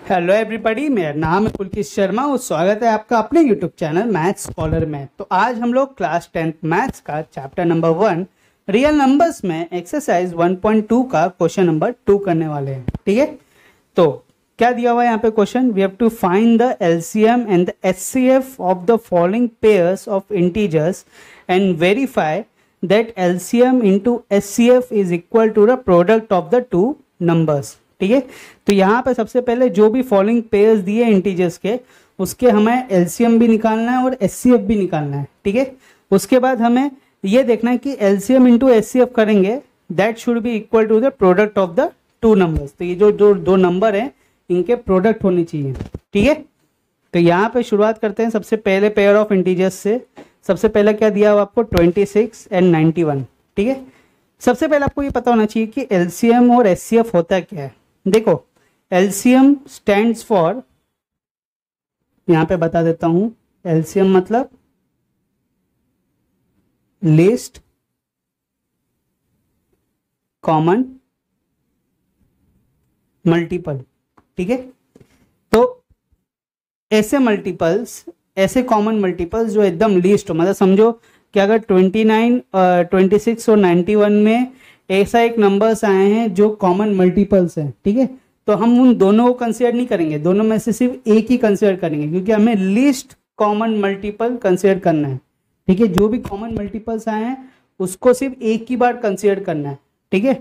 Hello everybody, मेरा नाम है पुलकित शर्मा और स्वागत है आपका अपने यूट्यूब चैनल मैथ्स स्कॉलर में। तो आज हम लोग क्लास 10th मैथ्स का चैप्टर नंबर 1 रियल नंबर्स में एक्सरसाइज 1.2 का क्वेश्चन नंबर 2 करने वाले हैं। ठीक है, तो क्या दिया हुआ है यहाँ पे question? We have to find the LCM and the HCF of the following pairs of integers and verify that LCM into HCF is equal to the product of the two numbers. ठीक है, तो यहाँ पे सबसे पहले जो भी following pairs दिए इंटीजर्स के, उसके हमें एलसीएम भी निकालना है और एचसीएफ भी निकालना है। ठीक है, उसके बाद हमें ये देखना है कि एलसीएम इंटू एचसीएफ करेंगे that should be equal to the product of the two numbers. तो ये जो दो नंबर हैं इनके प्रोडक्ट होनी चाहिए। ठीक है, तो यहाँ पे शुरुआत करते हैं सबसे पहले पेयर ऑफ इंटीजर्स से। सबसे पहले क्या दिया हुआ आपको? 26 एंड 91। ठीक है, सबसे पहले आपको ये पता होना चाहिए कि एलसीएम और एचसीएफ होता क्या है। देखो, एलसीएम स्टैंड्स फॉर, यहां पे बता देता हूं, एलसीएम मतलब लीस्ट कॉमन मल्टीपल। ठीक है, तो ऐसे मल्टीपल्स, ऐसे कॉमन मल्टीपल्स जो एकदम लीस्ट हो, मतलब समझो कि अगर 29, 26 और 91 में ऐसा एक नंबर्स आए हैं जो कॉमन मल्टीपल्स हैं। ठीक है, तो हम उन दोनों को कंसीडर नहीं करेंगे, दोनों में से सिर्फ एक ही कंसीडर करेंगे, क्योंकि हमें लीस्ट कॉमन मल्टीपल कंसीडर करना है। ठीक है, जो भी कॉमन मल्टीपल्स आए हैं उसको सिर्फ एक ही बार कंसीडर करना है। ठीक है,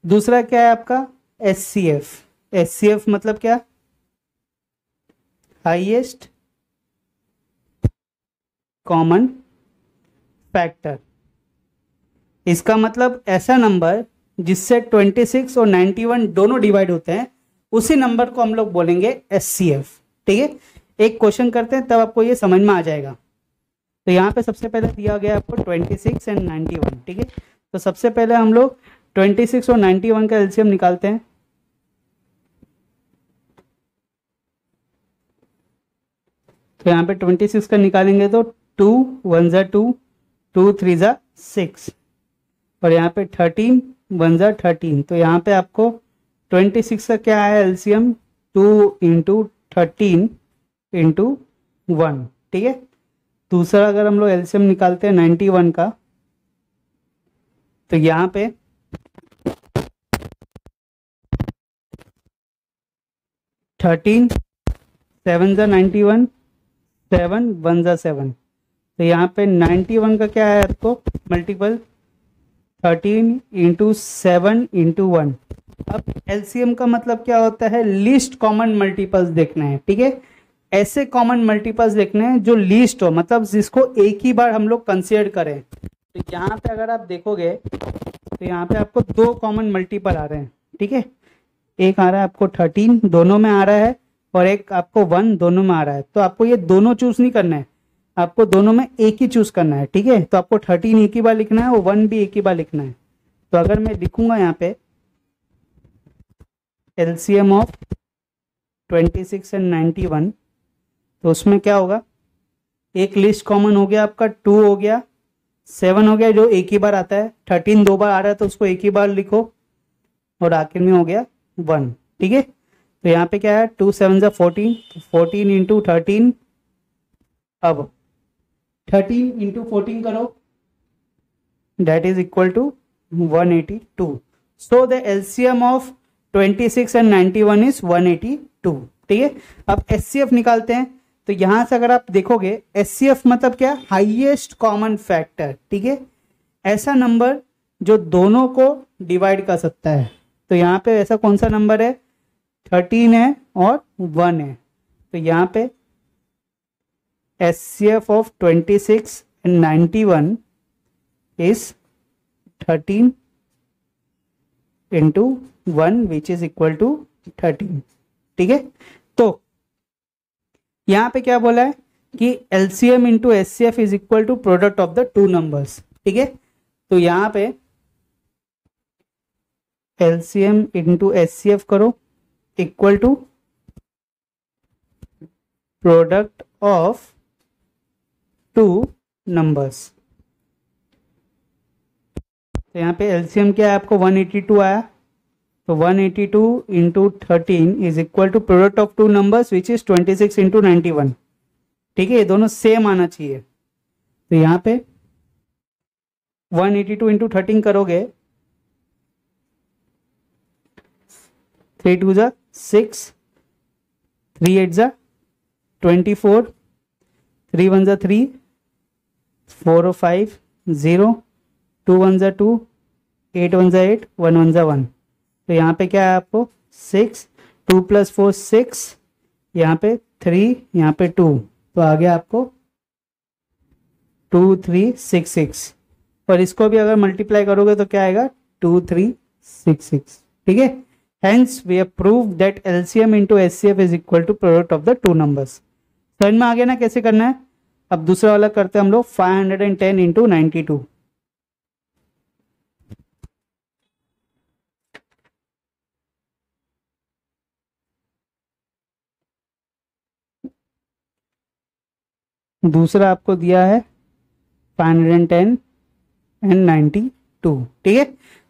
दूसरा क्या है आपका? एचसीएफ। एचसीएफ मतलब क्या? Highest common factor. इसका मतलब ऐसा नंबर जिससे 26 और 91 दोनों डिवाइड होते हैं, उसी नंबर को हम लोग बोलेंगे एचसीएफ। ठीक है, एक क्वेश्चन करते हैं तब आपको ये समझ में आ जाएगा। तो यहाँ पे सबसे पहले दिया गया आपको 26 एंड 91। ठीक है, तो सबसे पहले हम लोग 26 और 91 का एलसीएम निकालते हैं। तो यहाँ पे 26 का निकालेंगे तो 2 1 जा 2, 2 3 जा 6, और यहाँ पे 13 1 जा 13। तो यहाँ पे आपको 26 का क्या है एलसीएम? 2 into 13 into 1। ठीक है, दूसरा अगर हम लोग एलसीएम निकालते हैं 91 का, तो यहाँ पे 13 7 जा 91, 7 1 जा 7। तो यहाँ पे 91 का क्या है आपको मल्टीपल? 13 into 7 into 1। अब एलसीएम का मतलब क्या होता है? लीस्ट कॉमन मल्टीपल्स देखना है। ठीक है, ऐसे कॉमन मल्टीपल्स देखने हैं जो लीस्ट हो, मतलब जिसको एक ही बार हम लोग कंसीडर करें। तो यहाँ पे अगर आप देखोगे तो यहाँ पे आपको दो कॉमन मल्टीपल आ रहे हैं। ठीक है, एक आ रहा है आपको 13 दोनों में आ रहा है, और एक आपको 1 दोनों में आ रहा है। तो आपको ये दोनों चूज नहीं करना है, आपको दोनों में एक ही चूज करना है। ठीक है, तो आपको 13 एक ही बार लिखना है और 1 भी एक ही बार लिखना है। तो अगर मैं लिखूंगा यहाँ पे एलसीएम ऑफ 26 एंड 91, तो उसमें क्या होगा? एक लिस्ट कॉमन हो गया आपका, 2 हो गया, 7 हो गया जो एक ही बार आता है, 13 दो बार आ रहा है तो उसको एक ही बार लिखो, और आखिर में हो गया 1। ठीक है, तो यहाँ पे क्या है? 2 7 जा 14, 14 इंटू 13। अब 13 इंटू 14 करो, that is equal to 182। So the LCM of 26 and 91 is 182। ठीक है, अब एचसीएफ निकालते हैं। तो यहां से अगर आप देखोगे, एचसीएफ मतलब क्या? Highest common factor. ठीक है, ऐसा नंबर जो दोनों को डिवाइड कर सकता है। तो यहाँ पे ऐसा कौन सा नंबर है? 13 है और 1 है। तो यहाँ पे HCF of 26 and 91 is 13 into 1 which is equal to 13। ठीक है, तो यहाँ पे क्या बोला है कि LCM into HCF is equal to product of the two numbers। ठीक है, तो यहाँ पे LCM into HCF करो equal to product of two numbers. तो यहाँ पे एलसीएम क्या है आपको? 182 आया, तो 182 into 13 is equal to product of two numbers which is 26 into 91। ठीक है, ये दोनों सेम आना चाहिए। तो यहाँ पे 182 इंटू 13 करोगे, 3 2 जा 6, 3 8 जा 24, 3 1 जा 3, 4 5 0, 2 1 जा 2, 8 1 जा 8, 1 1 जा 1। तो यहाँ पे क्या है आपको 6, 2 + 4 6, यहाँ पे 3, यहाँ पे 2, तो आ गया आपको 2366। और इसको भी अगर मल्टीप्लाई करोगे तो क्या आएगा 2366। ठीक है, hence we have proved that LCM into HCF is equal to product of the two numbers. समझ में आ गया ना कैसे करना है। अब दूसरा वाला करते हैं हम लोग 510 इंटू 92। दूसरा आपको दिया है 510 एंड 92। ठीक है,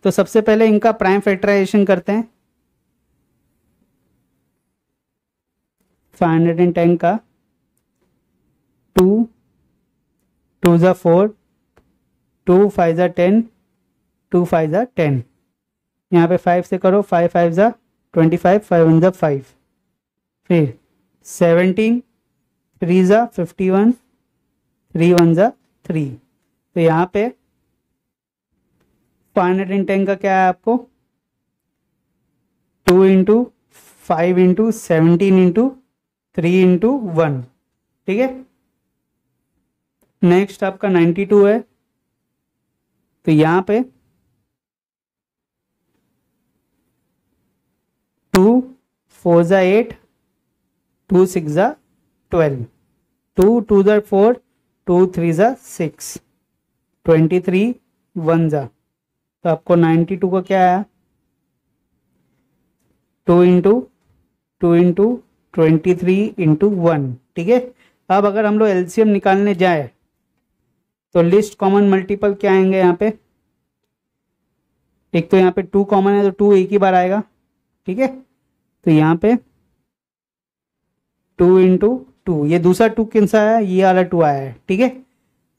तो सबसे पहले इनका प्राइम फैक्टराइजेशन करते हैं। 510 का 2 2 जा 4, 2 5 जा 10, 2 5 जा 10, यहाँ पे 5 से करो, 5 5 जा 25, 5 1 जा 5, फिर 17, 3 जा 51, 3 1 जा 3। तो यहाँ पे 510 का क्या है आपको 2 इंटू 5 इंटू 17 इंटू 3 इंटू 1। ठीक है, नेक्स्ट आपका 92 है। तो यहाँ पे 2 4 जा 8, 2 6 जा 12, 2 2 जा 4, 2 3 जा 6, 23 1 जा। तो आपको 92 का क्या आया 2 इंटू 2 इंटू 23 इंटू 1। ठीक है, अब अगर हम लोग एलसीएम निकालने जाए तो लिस्ट कॉमन मल्टीपल क्या आएंगे यहाँ पे। एक तो यहाँ पे 2 कॉमन है तो 2 एक ही बार आएगा। ठीक है, तो यहाँ पे 2 इंटू 2, ये दूसरा 2 किन सा आया, ये वाला 2 आया है। ठीक है,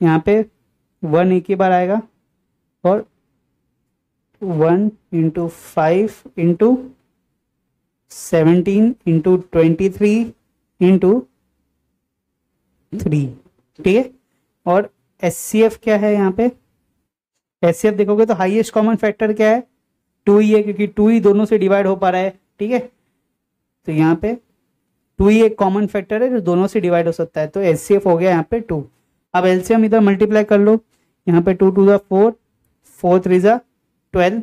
यहाँ पे 1 एक ही बार आएगा और 1 इंटू 5 इंटू 17 इंटू 23 इंटू 3। ठीक है, और एचसीएफ क्या है यहाँ पे, एचसीएफ देखोगे तो हाईएस्ट कॉमन फैक्टर क्या है 2 ही है, क्योंकि 2 ही दोनों से डिवाइड हो पा रहा है। ठीक है, तो यहाँ पे 2 ही एक कॉमन फैक्टर है जो दोनों से डिवाइड हो सकता है, तो एचसीएफ हो गया यहाँ पे 2। अब एलसीएम इधर मल्टीप्लाई कर लो, यहाँ पे 2 2 जा 4, 4 3 जा 12,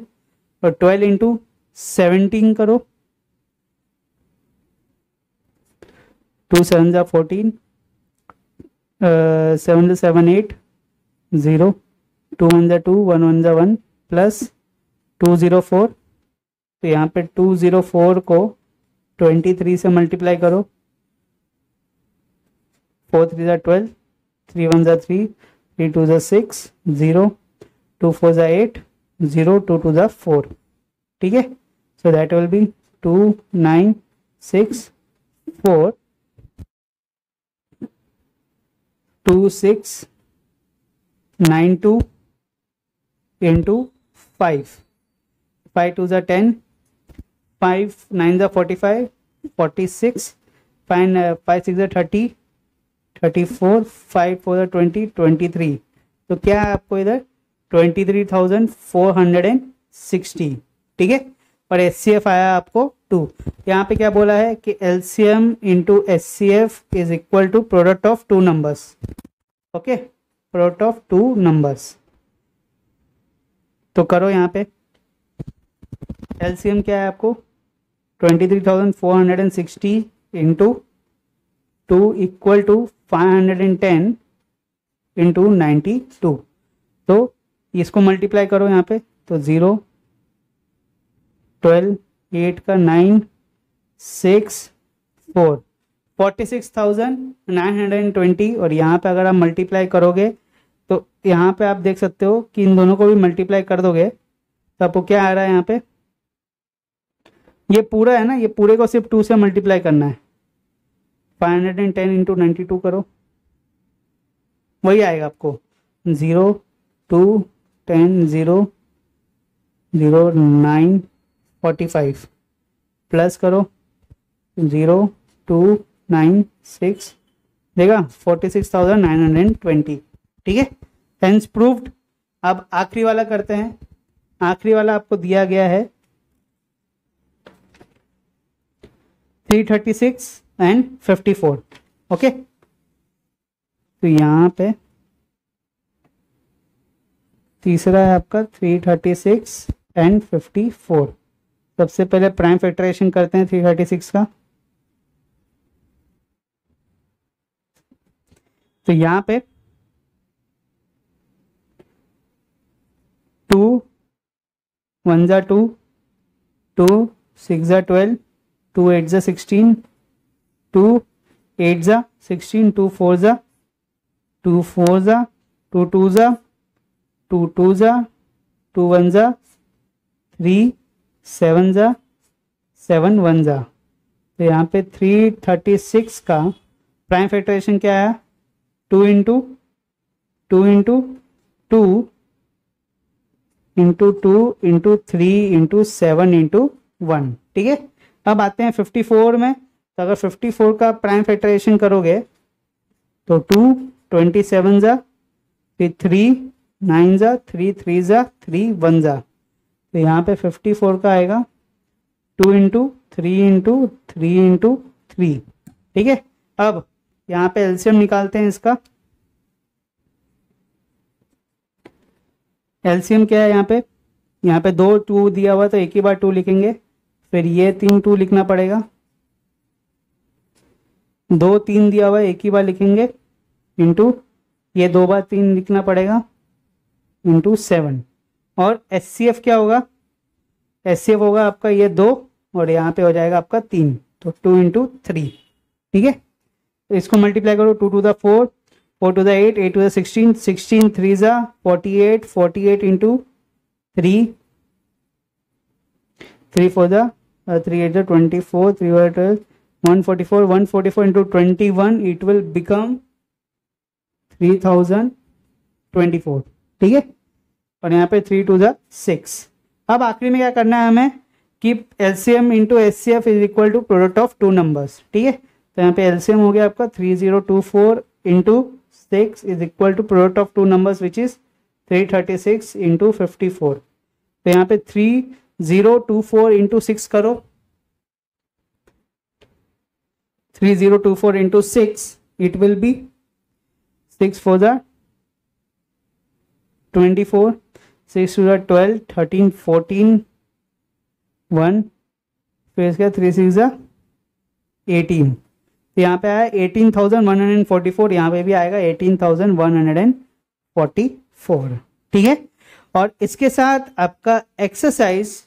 और 12 इंटू 17 करो, 2 7 जा 14, 7 7 8 0, 2 1 जा 2, 1 1 जा 1, प्लस 204। तो यहाँ पे 204 को 23 से मल्टीप्लाई करो, 4 3 जा 12, 3 1 जा 3, 3 2 जा 6 0, 2 4 जा 8 0, 2 2 जा 4। ठीक है, so that will be 2 9 6 4 2 6 9 2 into 5, 5 2 जा 10, 5 9 जा 45, 46, 5 6 जा 30, 34, 5 4 जा 20, 23। तो क्या है आपको इधर 23,460। ठीक है, और एचसीएफ आया आपको 2। यहाँ पे क्या बोला है कि LCM into HCF is equal to product of two numbers. Okay, product of two numbers. तो करो यहाँ पे एलसीएम क्या है आपको 23,460 इंटू 2 इक्वल टू 510 इंटू 92। तो इसको मल्टीप्लाई करो यहाँ पे, तो 0 12 8 का 9 6 4 46,920। और यहाँ पे अगर आप मल्टीप्लाई करोगे तो यहाँ पे आप देख सकते हो कि इन दोनों को भी मल्टीप्लाई कर दोगे तो आपको क्या आ रहा है यहाँ पे ये पूरा है ना, ये पूरे को सिर्फ 2 से मल्टीप्लाई करना है। 510 इंटू 92 करो, वही आएगा आपको 0 2 10 0 0 9 45 प्लस करो 0 2 9 6 देगा 46,920। ठीक है, हेंस प्रूव्ड। अब आखिरी वाला करते हैं। आखिरी वाला आपको दिया गया है 336 एंड 54। ओके, तो यहाँ पे तीसरा है आपका 336 एंड 54। सबसे पहले प्राइम फैक्टराइजेशन करते हैं 336 का। तो यहाँ पे 2 1 जा 2 2 6 जा 12 2 8 जा 16 2 8 जा 16 2 4 जा 2 4 जा 2 2 जा 2 2 जा 2 1 जा 3 7 जा 7 1 जा। तो यहाँ पे 336 का प्राइम फैक्टराइजेशन क्या है? 2 into 2 into 2 into 2 into 3 into 7 into 1। ठीक है, अब आते हैं 54 में। तो अगर 54 का प्राइम फैक्टराइजेशन करोगे तो 2 27 जा, फिर 3 9 जा, 3 3 जा, 3 1 जा। तो यहाँ पे 54 का आएगा 2 इंटू 3 इंटू 3 इंटू 3। ठीक है, अब यहाँ पे एलसीएम निकालते हैं इसका। एलसीएम क्या है यहाँ पे 2 2 दिया हुआ तो एक ही बार 2 लिखेंगे, फिर ये 3 2 लिखना पड़ेगा। 2 3 दिया हुआ है एक ही बार लिखेंगे, इंटू ये 2 बार 3 लिखना पड़ेगा, इंटू 7। और एचसीएफ क्या होगा? एचसीएफ होगा आपका ये 2 और यहाँ पे हो जाएगा आपका 3, तो 2 इंटू 3। ठीक है, तो इसको मल्टीप्लाई करो 2 to the 4 4 to the 8 8 to the 16 16 3 जा 48 48 इंटू 3 3 4 जा 3 8 जा 24 3 12 144 144 इंटू 21 इट विल बिकम 3024। ठीक है, और यहाँ पे 3 टू द 6। अब आखिरी में क्या करना है हमें कि LCM into HCF is equal to product of 2 numbers. ठीक है, तो यहाँ पे एलसीएम हो गया आपका 3024 into 6 is equal to product of 2 numbers which is 336 into 54। तो यहाँ पे 3024 इंटू 6 करो, 3024 इंटू 6 इट विल बी 6 4 जा 24 6 टू जा 12 13 14 1 फिर इसका 3 6 जा 18। तो यहाँ पे आया 18,144, यहाँ पे भी आएगा 18,144। ठीक है, और इसके साथ आपका एक्सरसाइज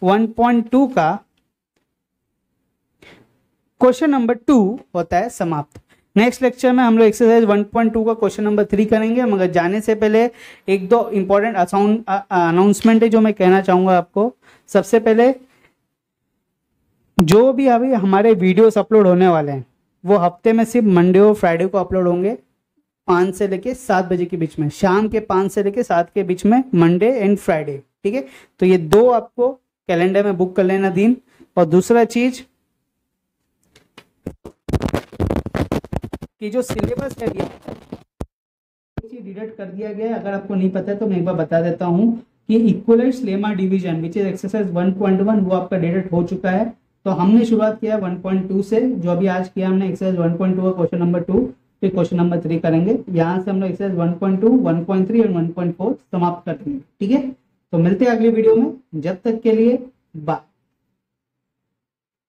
1.2 का क्वेश्चन नंबर 2 होता है समाप्त। नेक्स्ट लेक्चर में हम लोग एक्सरसाइज 1.2 का क्वेश्चन नंबर 3 करेंगे, मगर जाने से पहले एक दो इंपॉर्टेंट अनाउंसमेंट है जो मैं कहना चाहूँगा आपको। सबसे पहले जो भी अभी हमारे वीडियोस अपलोड होने वाले हैं वो हफ्ते में सिर्फ मंडे और फ्राइडे को अपलोड होंगे 5 से लेके 7 बजे के बीच में, शाम के 5 से लेके 7 के बीच में, मंडे एंड फ्राइडे। ठीक है, तो ये 2 आपको कैलेंडर में बुक कर लेना दिन। और दूसरा चीज कि जो सिलेबस है डिडक्ट कर दिया गया है। अगर आपको नहीं पता है तो मैं एक बार बता देता हूँ कि equivalent lemma division which is exercise 1.1 वो आपका डिडक्ट हो चुका है। तो हमने शुरुआत किया 1.2 से, जो अभी आज किया हमने एक्सरसाइज 1.2 का क्वेश्चन नंबर 2, फिर क्वेश्चन नंबर 3 करेंगे। यहाँ से हम लोग एक्सरसाइज 1.2 1.3 और 1.4 समाप्त करते हैं। ठीक है, तो मिलते हैं अगली वीडियो में, जब तक के लिए बाय।